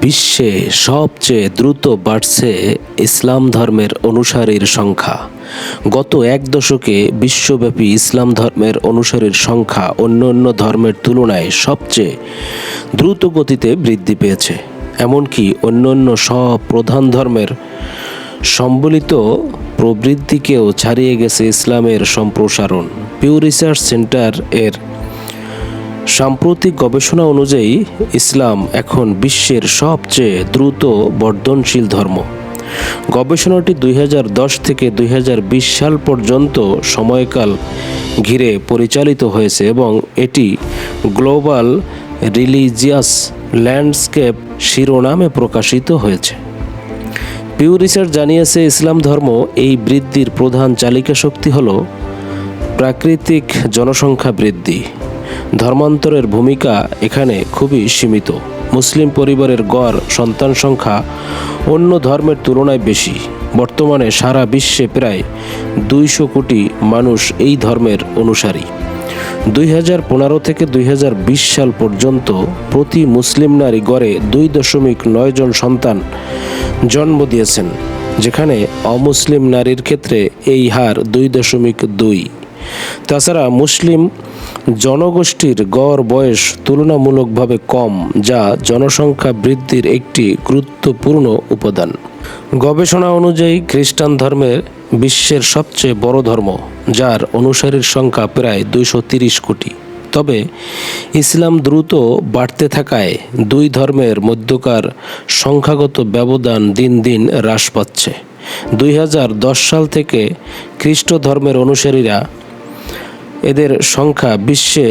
বিশ্বে সবচেয়ে দ্রুত বাড়ছে ইসলাম ধর্মের অনুসারীর সংখ্যা। গত এক দশকে বিশ্বব্যাপী ইসলাম ধর্মের অনুসারীর সংখ্যা অন্যান্য ধর্মের তুলনায় সবচেয়ে দ্রুত গতিতে বৃদ্ধি পেয়েছে। এমনকি অন্যান্য সব প্রধান ধর্মের সম্বলিত প্রবৃদ্ধিকেও ছাড়িয়ে গেছে ইসলামের সম্প্রসারণ। পিউ রিসার্চ সেন্টার এর সাম্প্রতিক গবেষণা অনুযায়ী ইসলাম এখন বিশ্বের সবচেয়ে দ্রুত বর্ধনশীল ধর্ম। গবেষণাটি 2010 থেকে 2020 সাল পর্যন্ত সময়কাল ঘিরে পরিচালিত হয়েছে এবং এটি গ্লোবাল রিলিজিয়াস ল্যান্ডস্কেপ শিরোনামে প্রকাশিত হয়েছে। পিউ রিসার্চ জানিয়েছে, ইসলাম ধর্ম এই বৃদ্ধির প্রধান চালিকা শক্তি হল প্রাকৃতিক জনসংখ্যা বৃদ্ধি। ধর্মান্তরের ভূমিকা এখানে খুবই সীমিত। মুসলিম পরিবারের গড় সন্তান সংখ্যা অন্য ধর্মের তুলনায় বেশি। বর্তমানে সারা বিশ্বে প্রায় 200 কোটি মানুষ এই ধর্মের অনুসারী। 2015 থেকে 2020 সাল পর্যন্ত প্রতি মুসলিম নারী গড়ে 2.9 জন সন্তান জন্ম দিয়েছেন, যেখানে অমুসলিম নারীর ক্ষেত্রে এই হার 2.2। তাছাড়া মুসলিম জনগোষ্ঠীর গড় বয়স তুলনামূলকভাবে কম, যা জনসংখ্যা বৃদ্ধির একটি গুরুত্বপূর্ণ উপাদান। গবেষণা অনুযায়ী খ্রিস্টান ধর্মের বিশ্বের সবচেয়ে বড় ধর্ম, যার অনুসারীর সংখ্যা প্রায় 230 কোটি। তবে ইসলাম দ্রুত বাড়তে থাকায় দুই ধর্মের মধ্যকার সংখ্যাগত ব্যবধান দিন দিন হ্রাস পাচ্ছে। 2010 সাল থেকে খ্রিস্ট ধর্মের অনুসারীরা এদের সংখ্যা বিশ্বে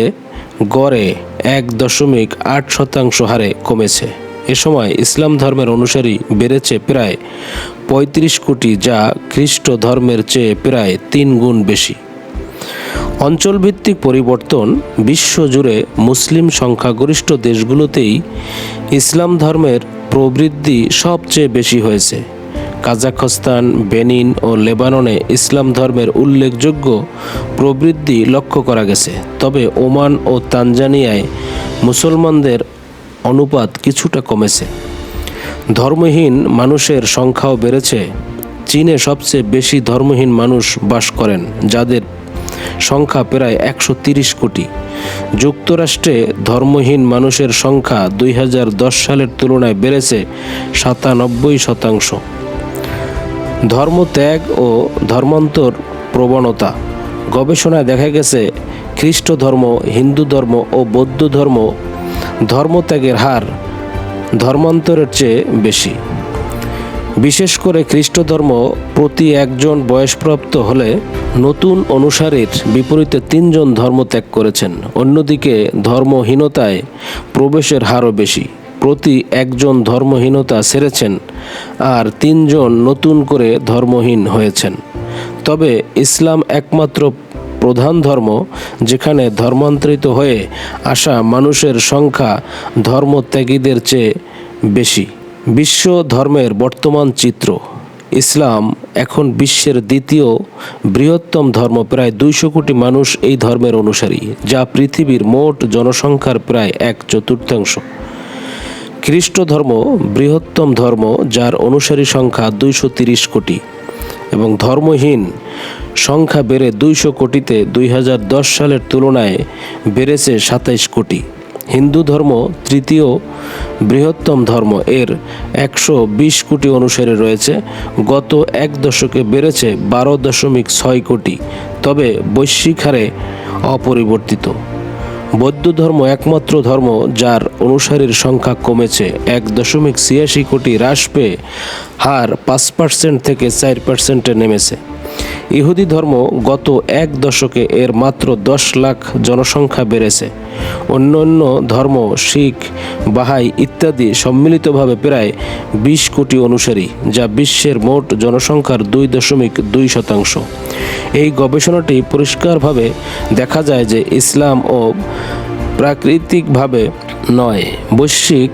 গড়ে 1.8% হারে কমেছে। এ সময় ইসলাম ধর্মের অনুসারী বেড়েছে প্রায় 35 কোটি, যা খ্রিস্ট ধর্মের চেয়ে প্রায় 3 গুণ বেশি। অঞ্চলভিত্তিক পরিবর্তন। বিশ্বজুড়ে মুসলিম সংখ্যাগরিষ্ঠ দেশগুলোতেই ইসলাম ধর্মের প্রবৃদ্ধি সবচেয়ে বেশি হয়েছে। কাজাখস্তান, বেনিন ও লেবাননে ইসলাম ধর্মের উল্লেখযোগ্য প্রবৃদ্ধি লক্ষ্য করা গেছে। তবে ওমান ও তানজানিয়ায় মুসলমানদের অনুপাত কিছুটা কমেছে। ধর্মহীন মানুষের সংখ্যাও বেড়েছে। চীনে সবচেয়ে বেশি ধর্মহীন মানুষ বাস করেন, যাদের সংখ্যা প্রায় 130 কোটি। যুক্তরাষ্ট্রে ধর্মহীন মানুষের সংখ্যা 2010 সালের তুলনায় বেড়েছে 97%। ধর্মত্যাগ ও ধর্মান্তর প্রবণতা। গবেষণায় দেখা গেছে, খ্রিস্ট ধর্ম, হিন্দু ধর্ম ও বৌদ্ধ ধর্ম ধর্মত্যাগের হার ধর্মান্তরের চেয়ে বেশি। বিশেষ করে খ্রিস্ট ধর্ম প্রতি একজন বয়সপ্রাপ্ত হলে নতুন অনুসারীর বিপরীতে 3 জন ধর্মত্যাগ করেছেন। অন্যদিকে ধর্মহীনতায় প্রবেশের হারও বেশি। প্রতি একজন ধর্মহীনতা ছেড়েছেন আর 3 জন নতুন করে ধর্মহীন হয়েছেন। তবে ইসলাম একমাত্র প্রধান ধর্ম যেখানে ধর্মান্তরিত হয়ে আসা মানুষের সংখ্যা ধর্মত্যাগীদের চেয়ে বেশি। বিশ্ব ধর্মের বর্তমান চিত্র। ইসলাম এখন বিশ্বের দ্বিতীয় বৃহত্তম ধর্ম। প্রায় 200 কোটি মানুষ এই ধর্মের অনুসারী, যা পৃথিবীর মোট জনসংখ্যার প্রায় 1/4। খ্রিস্ট ধর্ম বৃহত্তম ধর্ম, যার অনুসারী সংখ্যা 230 কোটি এবং ধর্মহীন সংখ্যা বেড়ে 200 কোটিতে 2010 সালের তুলনায় বেড়েছে 27 কোটি। হিন্দু ধর্ম তৃতীয় বৃহত্তম ধর্ম, এর 120 কোটি অনুসারী রয়েছে। গত এক দশকে বেড়েছে 12.6 কোটি, তবে বৈশ্বিক হারে অপরিবর্তিত। বৌদ্ধ ধর্ম একমাত্র ধর্ম যার অনুসারীর সংখ্যা কমেছে 1.86 কোটি, হ্রাস পেয়ে হার 5% থেকে 4%-এ নেমেছে। ইহুদি ধর্ম গত এক দশকে এর মাত্র 10 লাখ জনসংখ্যা বেড়েছে। অন্যান্য ধর্ম, শিখ, বাহাই ইত্যাদি সম্মিলিতভাবে প্রায় 20 কোটি অনুসারী, যা বিশ্বের মোট জনসংখ্যার 2.2%। এই গবেষণাটি পরিষ্কারভাবে দেখা যায় যে ইসলাম ও প্রাকৃতিকভাবে নয়, বৈশ্বিক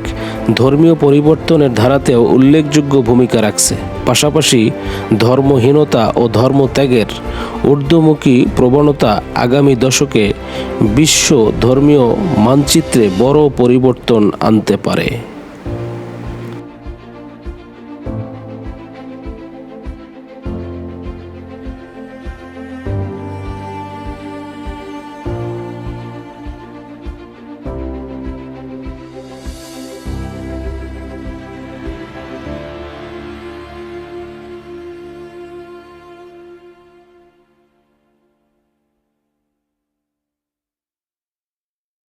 ধর্মীয় পরিবর্তনের ধারাতেও উল্লেখযোগ্য ভূমিকা রাখছে। পাশাপাশি ধর্মহীনতা ও ধর্মত্যাগের ঊর্ধ্বমুখী প্রবণতা আগামী দশকে বিশ্ব ধর্মীয় মানচিত্রে বড় পরিবর্তন আনতে পারে।